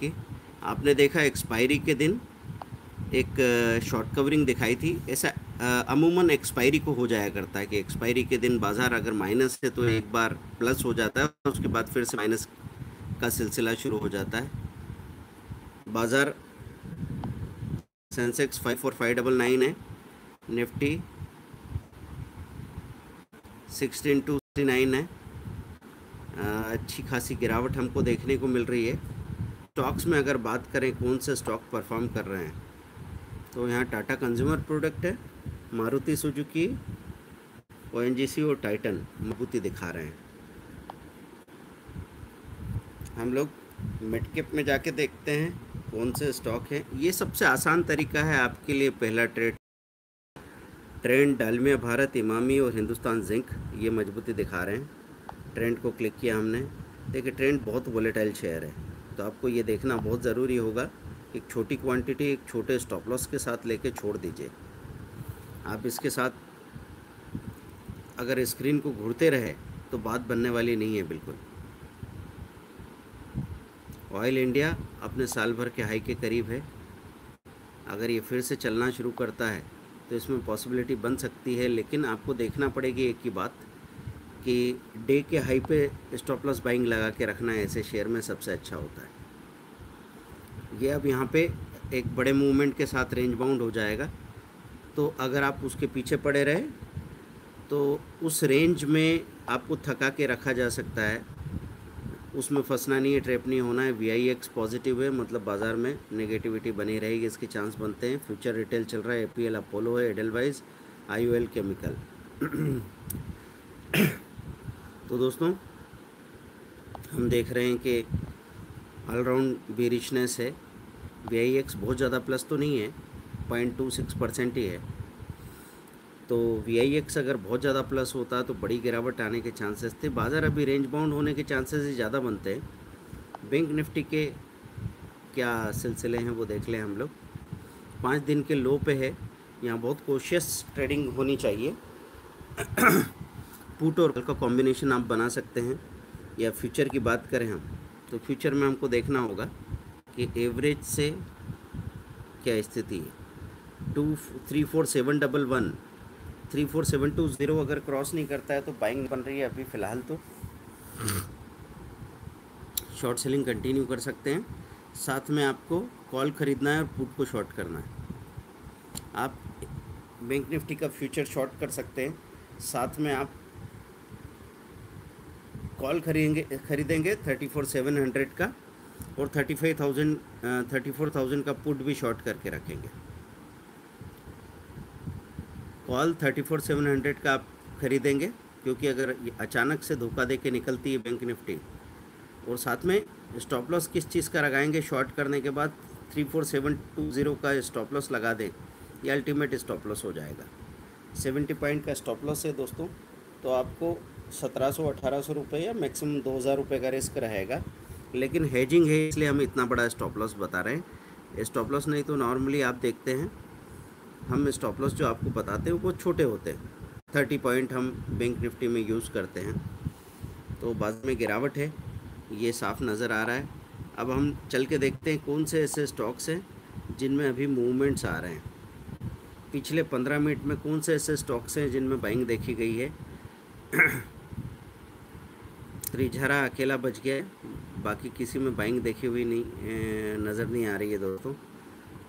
की। आपने देखा एक्सपायरी के दिन एक शॉर्ट कवरिंग दिखाई थी। ऐसा अमूमन एक्सपायरी को हो जाया करता है कि एक्सपायरी के दिन बाज़ार अगर माइनस है तो एक बार प्लस हो जाता है, उसके बाद फिर से माइनस का सिलसिला शुरू हो जाता है। बाज़ार सेंसेक्स 54599 है, निफ्टी 16269 है। अच्छी खासी गिरावट हमको देखने को मिल रही है। स्टॉक्स में अगर बात करें कौन से स्टॉक परफॉर्म कर रहे हैं, तो यहाँ टाटा कंज्यूमर प्रोडक्ट है, मारुति सुजुकी, ओएनजीसी और टाइटन मजबूती दिखा रहे हैं। हम लोग मिड कैप में जाके देखते हैं कौन से स्टॉक हैं। ये सबसे आसान तरीका है आपके लिए। पहला ट्रेंड डालमिया भारत, इमामी और हिंदुस्तान जिंक ये मजबूती दिखा रहे हैं। ट्रेंड को क्लिक किया हमने। देखिए ट्रेंड बहुत वोलेटाइल शेयर है, तो आपको ये देखना बहुत ज़रूरी होगा। एक छोटी क्वांटिटी एक छोटे स्टॉप लॉस के साथ लेके छोड़ दीजिए। आप इसके साथ अगर स्क्रीन को घूरते रहे तो बात बनने वाली नहीं है बिल्कुल। ऑयल इंडिया अपने साल भर के हाई के करीब है। अगर ये फिर से चलना शुरू करता है तो इसमें पॉसिबिलिटी बन सकती है, लेकिन आपको देखना पड़ेगी एक ही बात कि डे के हाई पे स्टॉप लॉस बाइंग लगा के रखना ऐसे शेयर में सबसे अच्छा होता है। ये अब यहाँ पे एक बड़े मूवमेंट के साथ रेंज बाउंड हो जाएगा, तो अगर आप उसके पीछे पड़े रहे तो उस रेंज में आपको थका के रखा जा सकता है। उसमें फंसना नहीं है, ट्रैप नहीं होना है। VIX पॉजिटिव है, मतलब बाज़ार में नेगेटिविटी बनी रहेगी, इसके चांस बनते हैं। फ्यूचर रिटेल चल रहा है, APL अपोलो है, एडलवाइज, IOL केमिकल। तो दोस्तों हम देख रहे हैं कि ऑलराउंड बेरिशनेस है। VIX बहुत ज़्यादा प्लस तो नहीं है, 0.26% ही है। तो VIX अगर बहुत ज़्यादा प्लस होता तो बड़ी गिरावट आने के चांसेस थे। बाज़ार अभी रेंज बाउंड होने के चांसेस ही ज़्यादा बनते हैं। बैंक निफ्टी के क्या सिलसिले हैं वो देख लें हम लोग। 5 दिन के लो पे है, यहाँ बहुत कोशियस ट्रेडिंग होनी चाहिए। पुट और कॉल का कॉम्बिनेशन आप बना सकते हैं, या फ्यूचर की बात करें हम तो फ्यूचर में हमको देखना होगा कि एवरेज से क्या स्थिति है। 234,711 34720 अगर क्रॉस नहीं करता है तो बाइंग बन रही है अभी फ़िलहाल। तो शॉर्ट सेलिंग कंटिन्यू कर सकते हैं। साथ में आपको कॉल ख़रीदना है और पुट को शॉर्ट करना है। आप बैंक निफ्टी का फ्यूचर शॉर्ट कर सकते हैं, साथ में आप कॉल खरीदेंगे 34,700 का, और 34,000 का पुट भी शॉर्ट करके रखेंगे। कॉल 34,700 का आप खरीदेंगे, क्योंकि अगर अचानक से धोखा दे के निकलती है बैंक निफ्टी, और साथ में स्टॉप लॉस किस चीज़ का लगाएंगे शॉर्ट करने के बाद, 34720 का स्टॉप लॉस लगा दें, ये अल्टीमेट स्टॉप लॉस हो जाएगा। 70 पॉइंट का स्टॉप लॉस है दोस्तों, तो आपको 1700-1800 रुपये या मैक्सिमम 2000 रुपये का रिस्क रहेगा। लेकिन हेजिंग है इसलिए हम इतना बड़ा स्टॉप लॉस बता रहे हैं। स्टॉप लॉस नहीं तो नॉर्मली आप देखते हैं हम स्टॉप लॉस जो आपको बताते हैं वो बहुत छोटे होते हैं। 30 पॉइंट हम बैंक निफ्टी में यूज़ करते हैं। तो बाजार में गिरावट है, ये साफ नज़र आ रहा है। अब हम चल के देखते हैं कौन से ऐसे स्टॉक्स हैं जिनमें अभी मूवमेंट्स आ रहे हैं। पिछले 15 मिनट में कौन से ऐसे स्टॉक्स हैं जिनमें बाइंग देखी गई है। त्रिझारा अकेला बच गया है, बाकी किसी में बाइंग देखी हुई नहीं नज़र नहीं आ रही है दोस्तों।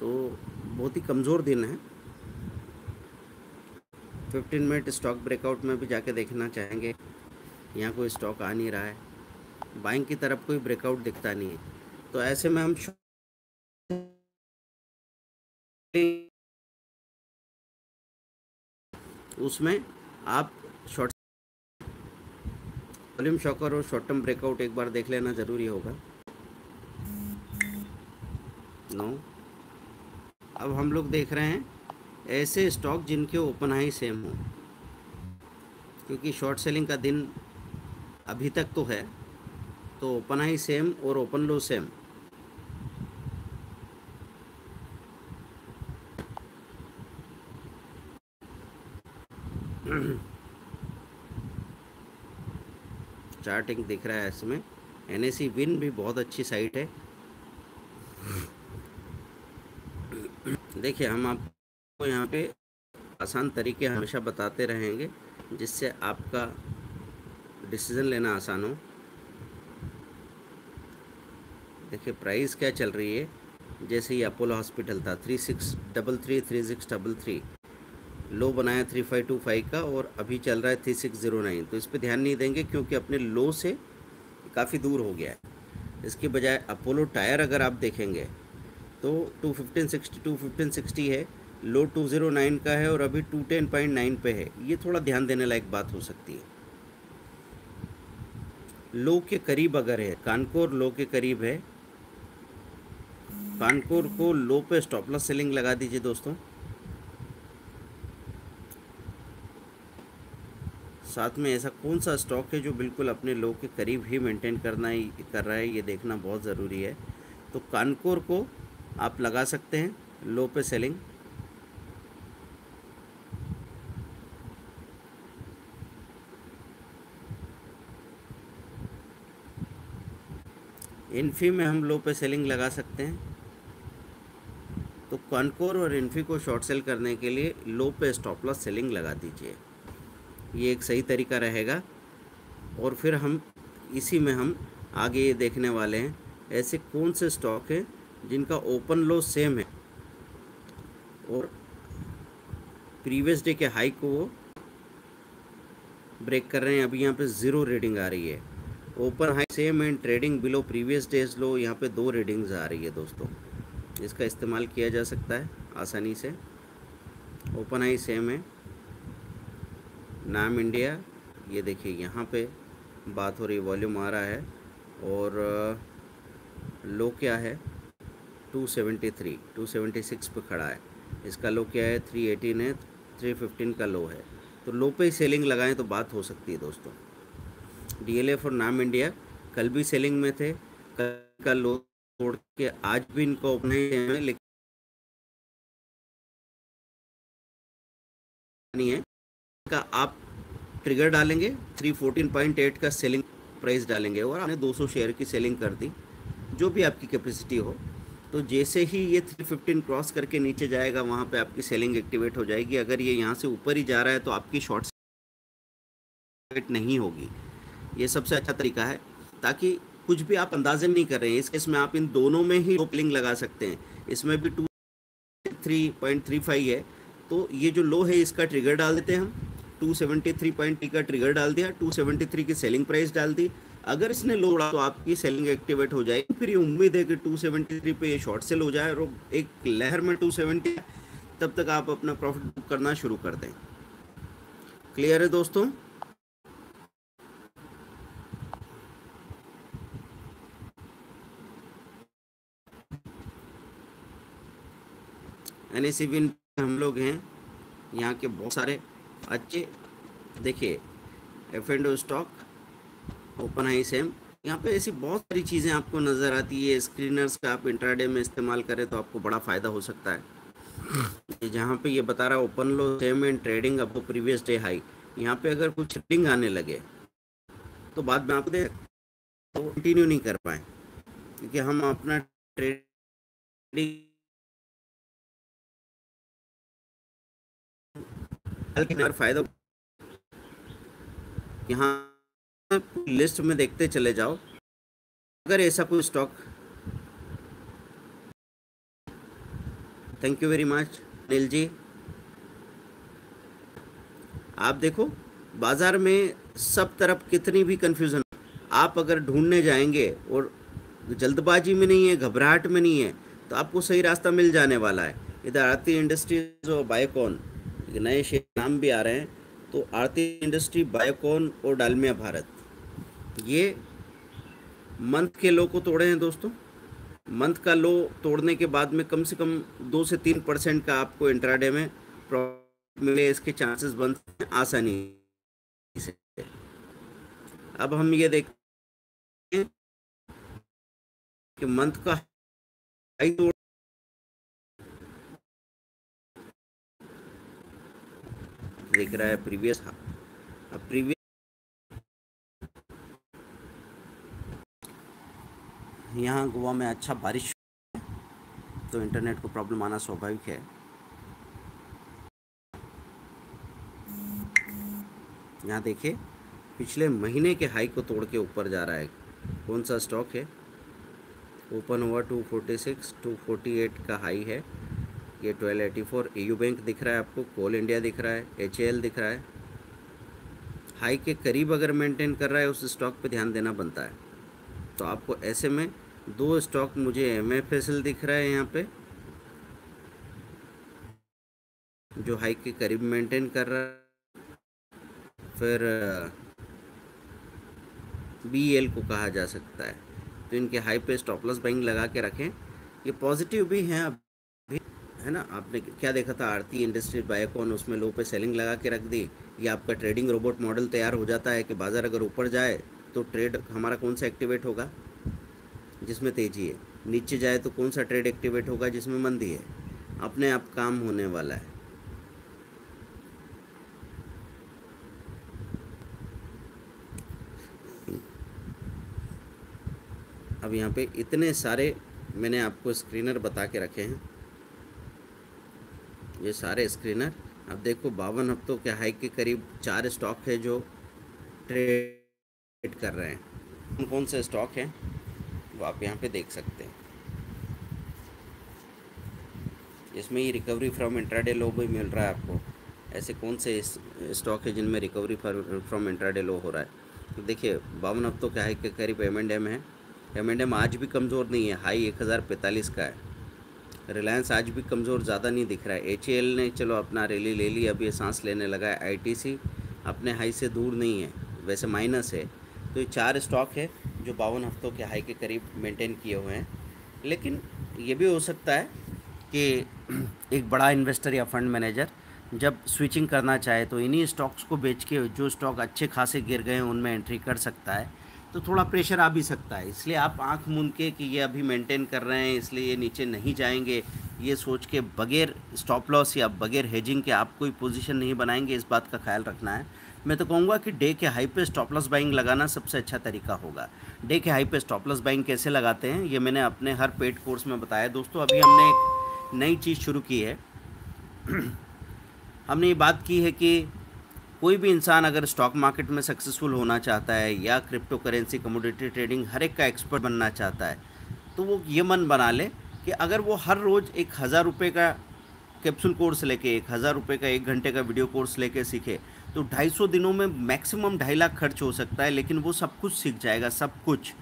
तो बहुत ही कमज़ोर दिन है। 15 मिनट स्टॉक ब्रेकआउट में भी जाके देखना चाहेंगे, यहाँ कोई स्टॉक आ नहीं रहा है, बाइंग की तरफ कोई ब्रेकआउट दिखता नहीं है। तो ऐसे में हम उसमें आप शॉर्ट वॉल्यूम शॉकर और शॉर्ट टर्म ब्रेकआउट एक बार देख लेना ज़रूरी होगा। नो, अब हम लोग देख रहे हैं ऐसे स्टॉक जिनके ओपन हाई सेम हो, क्योंकि शॉर्ट सेलिंग का दिन अभी तक तो है। तो ओपन हाई सेम और ओपन लो सेम, चार्टिंग दिख रहा है इसमें। NSE विन भी बहुत अच्छी साइट है, देखिए, हम आपको यहाँ पे आसान तरीके हमेशा बताते रहेंगे जिससे आपका डिसीज़न लेना आसान हो। देखिए प्राइस क्या चल रही है, जैसे ही अपोलो हॉस्पिटल था 3633 3633, लो बनाया 3525 का और अभी चल रहा है 3609। तो इस पे ध्यान नहीं देंगे क्योंकि अपने लो से काफ़ी दूर हो गया है। इसके बजाय अपोलो टायर अगर आप देखेंगे तो 21560 है, लो 209 का है और अभी 210.9 पे है। ये थोड़ा ध्यान देने लायक बात हो सकती है। लो के करीब अगर है, कानकोर लो के करीब है, कानकोर को लो पे स्टॉप लॉस सेलिंग लगा दीजिए दोस्तों। साथ में ऐसा कौन सा स्टॉक है जो बिल्कुल अपने लो के करीब ही मेंटेन कर रहा है, ये देखना बहुत ज़रूरी है। तो कानकोर को आप लगा सकते हैं लो पे सेलिंग। इन्फी में हम लो पे सेलिंग लगा सकते हैं। तो कानकोर और इन्फी को शॉर्ट सेल करने के लिए लो पे स्टॉप लॉस सेलिंग लगा दीजिए, ये एक सही तरीका रहेगा। और फिर हम इसी में हम आगे ये देखने वाले हैं ऐसे कौन से स्टॉक हैं जिनका ओपन लो सेम है और प्रीवियस डे के हाई को वो ब्रेक कर रहे हैं। अभी यहाँ पे ज़ीरो रीडिंग आ रही है, open high same and trading below previous days low, यहाँ पे 2 रीडिंग्स आ रही है दोस्तों। इसका इस्तेमाल किया जा सकता है आसानी से। ओपन हाई सेम है, नाम इंडिया, ये देखिए यहाँ पे बात हो रही, वॉल्यूम आ रहा है और लो क्या है 273 276 पे खड़ा है। इसका लो क्या है 318 है, 315 का लो है। तो लो पे ही सेलिंग लगाएं तो बात हो सकती है दोस्तों। डीएलएफ और नाम इंडिया कल भी सेलिंग में थे, कल का लो तोड़ के आज भी इनका ओपन है, लेकिन नहीं है का आप ट्रिगर डालेंगे 314.8 का सेलिंग प्राइस डालेंगे और आपने 200 शेयर की सेलिंग कर दी, जो भी आपकी कैपेसिटी हो। तो जैसे ही ये 315 क्रॉस करके नीचे जाएगा वहाँ पे आपकी सेलिंग एक्टिवेट हो जाएगी। अगर ये यहाँ से ऊपर ही जा रहा है तो आपकी शॉर्ट नहीं होगी। ये सबसे अच्छा तरीका है, ताकि कुछ भी आप अंदाज़ा नहीं कर रहे हैं। इस केस में आप इन दोनों में ही लिंक लगा सकते हैं। इसमें भी 23.35 है, तो ये जो लो है इसका ट्रिगर डाल देते हैं हम। 273.3 का ट्रिगर डाल दिया, 273 की सेलिंग प्राइस डाल दी। अगर इसने लो उड़ा तो आपकी सेलिंग एक्टिवेट हो जाएगी। फिर ये उम्मीद है कि 273 पे ये शॉर्ट सेल हो जाए और एक लहर में 270, तब तक आप अपना प्रॉफिट बुक करना शुरू कर दें। क्लियर है दोस्तों? NSE हम लोग हैं, यहाँ के बहुत सारे अच्छे, देखिए F&O stock, open high same, यहाँ पे ऐसी बहुत सारी चीज़ें आपको नज़र आती है। स्क्रीनर्स का आप इंट्राडे में इस्तेमाल करें तो आपको बड़ा फ़ायदा हो सकता है। जहाँ पे ये बता रहा है open low same and trading अब प्रीवियस डे हाई, यहाँ पे अगर कुछ ट्रेडिंग आने लगे तो बाद में आप दे तो कंटिन्यू नहीं कर पाए, क्योंकि हम अपना ट्रेडिंग फ़ायदा यहाँ लिस्ट में देखते चले जाओ। अगर ऐसा कोई stock, thank you very much Anil ji. आप देखो बाज़ार में सब तरफ कितनी भी कंफ्यूजन, आप अगर ढूंढने जाएंगे और जल्दबाजी में नहीं है, घबराहट में नहीं है, तो आपको सही रास्ता मिल जाने वाला है। इधर आरती इंडस्ट्रीज और बायोकॉन, नए शेयर नाम भी आ रहे हैं, तो आरती इंडस्ट्री, बायोकॉन और डालमिया भारत, ये मंथ के लो को तोड़े हैं दोस्तों। मंथ का लो तोड़ने के बाद में कम से कम 2 से 3% का आपको इंट्राडे में प्रॉफिट मिले, इसके चांसेस बनते हैं आसानी से। अब हम ये देखते हैं कि मंथ का हाई तोड़, देख रहा है प्रीवियस यहाँ गोवा में अच्छा बारिश तो इंटरनेट को प्रॉब्लम आना स्वाभाविक है। यहाँ देखिए पिछले महीने के हाई को तोड़ के ऊपर जा रहा है। कौन सा स्टॉक है? ओपन हुआ 246, 248 का हाई है। ये 1284। EU बैंक दिख रहा है आपको, कोल इंडिया दिख रहा है, HAL दिख रहा है। हाई के करीब अगर मेंटेन कर रहा है उस स्टॉक पे ध्यान देना बनता है। तो आपको ऐसे में 2 स्टॉक मुझे MFSL दिख रहा है यहाँ पे, जो हाई के करीब मेंटेन कर रहा है। फिर BEL को कहा जा सकता है। तो इनके हाई पे स्टॉप लॉस बाइंग लगा के रखें। ये पॉजिटिव भी हैं अभी, है ना। आपने क्या देखा था? आरती इंडस्ट्रीज, बायोकॉन, उसमें लो पे सेलिंग लगा के रख दी। ये आपका ट्रेडिंग रोबोट मॉडल तैयार हो जाता है कि बाज़ार अगर ऊपर जाए तो ट्रेड हमारा कौन सा एक्टिवेट होगा? जिसमें तेज़ी है। नीचे जाए तो कौन सा ट्रेड एक्टिवेट होगा? जिसमें मंदी है। अपने आप काम होने वाला है। अब यहाँ पे इतने सारे मैंने आपको स्क्रीनर बता के रखे हैं, ये सारे स्क्रीनर। अब देखो 52 हफ्तों के हाई के करीब 4 स्टॉक है जो ट्रेड कर रहे हैं। कौन कौन से स्टॉक हैं वो आप यहाँ पे देख सकते हैं। इसमें ही रिकवरी फ्रॉम इंट्राडे लो भी मिल रहा है आपको। ऐसे कौन से स्टॉक है जिनमें रिकवरी फ्रॉम इंट्राडे लो हो रहा है? तो देखिए 52 हफ्तों के हाई के करीब M&M है। M&M आज भी कमज़ोर नहीं है, हाई 1045 का है। रिलायंस आज भी कमज़ोर ज़्यादा नहीं दिख रहा है। HAL ने चलो अपना रैली ले ली, अब ये सांस लेने लगा है। ITC अपने हाई से दूर नहीं है, वैसे माइनस है। तो ये 4 स्टॉक है जो 52 हफ्तों के हाई के करीब मेंटेन किए हुए हैं। लेकिन ये भी हो सकता है कि एक बड़ा इन्वेस्टर या फंड मैनेजर जब स्विचिंग करना चाहे तो इन्हीं स्टॉक्स को बेच के जो स्टॉक अच्छे खासे गिर गए हैं उनमें एंट्री कर सकता है। तो थोड़ा प्रेशर आ भी सकता है। इसलिए आप आंख मूंद के कि ये अभी मेंटेन कर रहे हैं इसलिए ये नीचे नहीं जाएंगे, ये सोच के बगैर स्टॉप लॉस या बगैर हेजिंग के आप कोई पोजीशन नहीं बनाएंगे, इस बात का ख्याल रखना है। मैं तो कहूँगा कि डे के हाई पे स्टॉप लॉस बाइंग लगाना सबसे अच्छा तरीका होगा। डे के हाई पे स्टॉप लॉस बाइंग कैसे लगाते हैं ये मैंने अपने हर पेड कोर्स में बताया। दोस्तों अभी हमने एक नई चीज़ शुरू की है। हमने ये बात की है कि कोई भी इंसान अगर स्टॉक मार्केट में सक्सेसफुल होना चाहता है या क्रिप्टो करेंसी, कमोडिटी ट्रेडिंग हर एक का एक्सपर्ट बनना चाहता है, तो वो ये मन बना ले कि अगर वो हर रोज़ 1000 रुपये का कैप्सूल कोर्स लेके, 1000 रुपये का 1 घंटे का वीडियो कोर्स लेके सीखे तो 250 दिनों में मैक्सिमम 2.5 लाख खर्च हो सकता है। लेकिन वो सब कुछ सीख जाएगा, सब कुछ।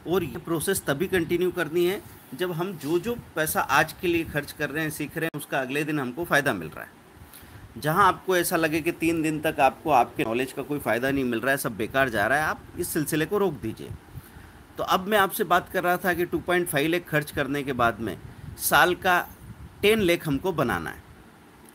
और ये प्रोसेस तभी कंटिन्यू करनी है जब हम जो पैसा आज के लिए खर्च कर रहे हैं, सीख रहे हैं, उसका अगले दिन हमको फ़ायदा मिल रहा है। जहां आपको ऐसा लगे कि 3 दिन तक आपको आपके नॉलेज का कोई फ़ायदा नहीं मिल रहा है, सब बेकार जा रहा है, आप इस सिलसिले को रोक दीजिए। तो अब मैं आपसे बात कर रहा था कि 2.5 लाख खर्च करने के बाद में साल का 10 लाख हमको बनाना है।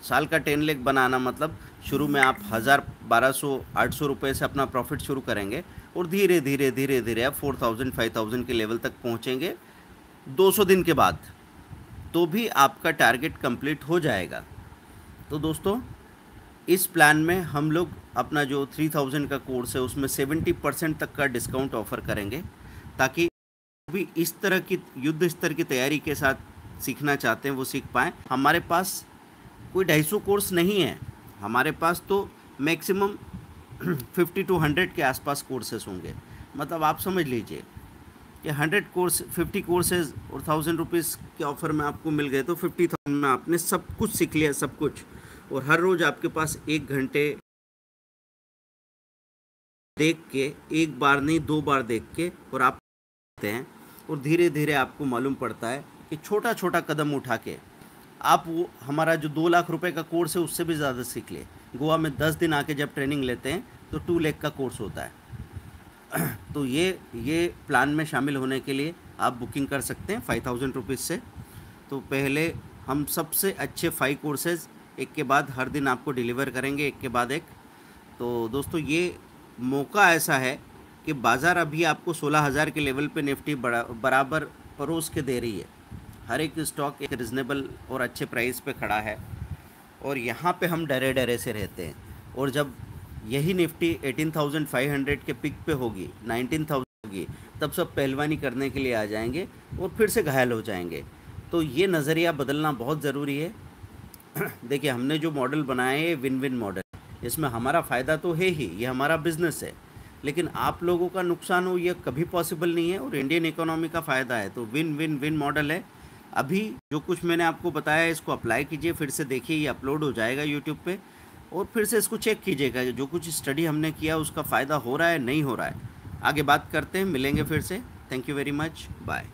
साल का 10 लाख बनाना मतलब शुरू में आप 1000, 1200, 800 रुपये से अपना प्रॉफिट शुरू करेंगे और धीरे धीरे धीरे धीरे आप 4000, 5000 के लेवल तक पहुँचेंगे 200 दिन के बाद, तो भी आपका टारगेट कंप्लीट हो जाएगा। तो दोस्तों इस प्लान में हम लोग अपना जो 3000 का कोर्स है उसमें 70% तक का डिस्काउंट ऑफ़र करेंगे, ताकि भी इस तरह की युद्ध स्तर की तैयारी के साथ सीखना चाहते हैं वो सीख पाएँ। हमारे पास कोई 250 कोर्स नहीं है, हमारे पास तो मैक्सिमम 50 to 100 के आसपास कोर्सेस होंगे। मतलब आप समझ लीजिए कि 50 कोर्सेज और 1000 रुपीज़ के ऑफ़र में आपको मिल गए तो 50,000 में आपने सब कुछ सीख लिया, सब कुछ। और हर रोज़ आपके पास 1 घंटे देख के, एक बार नहीं 2 बार देख के, और आप हैं और धीरे धीरे आपको मालूम पड़ता है कि छोटा छोटा कदम उठा के आप वो हमारा जो 2 लाख रुपए का कोर्स है उससे भी ज़्यादा सीख लिए। गोवा में 10 दिन आके जब ट्रेनिंग लेते हैं तो 2 लाख का कोर्स होता है। तो ये प्लान में शामिल होने के लिए आप बुकिंग कर सकते हैं 5000 रुपीज़ से। तो पहले हम सबसे अच्छे 5 कोर्सेज एक के बाद हर दिन आपको डिलीवर करेंगे, एक के बाद एक। तो दोस्तों ये मौका ऐसा है कि बाज़ार अभी आपको 16000 के लेवल पे निफ्टी बराबर परोस के दे रही है। हर एक स्टॉक एक रिजनेबल और अच्छे प्राइस पे खड़ा है और यहाँ पे हम डरे डरे से रहते हैं। और जब यही निफ्टी 18,500 के पिक पे होगी, 19,000 होगी, तब सब पहलवानी करने के लिए आ जाएंगे और फिर से घायल हो जाएंगे। तो ये नज़रिया बदलना बहुत ज़रूरी है। देखिए, हमने जो मॉडल बनाया है ये विन विन मॉडल, इसमें हमारा फ़ायदा तो है ही, ये हमारा बिजनेस है, लेकिन आप लोगों का नुकसान हो ये कभी पॉसिबल नहीं है, और इंडियन इकोनॉमी का फ़ायदा है। तो विन विन विन मॉडल है। अभी जो कुछ मैंने आपको बताया इसको अप्लाई कीजिए, फिर से देखिए, ये अपलोड हो जाएगा यूट्यूब पे, और फिर से इसको चेक कीजिएगा जो कुछ स्टडी हमने किया उसका फ़ायदा हो रहा है नहीं हो रहा है। आगे बात करते हैं, मिलेंगे फिर से। Thank you very much, bye.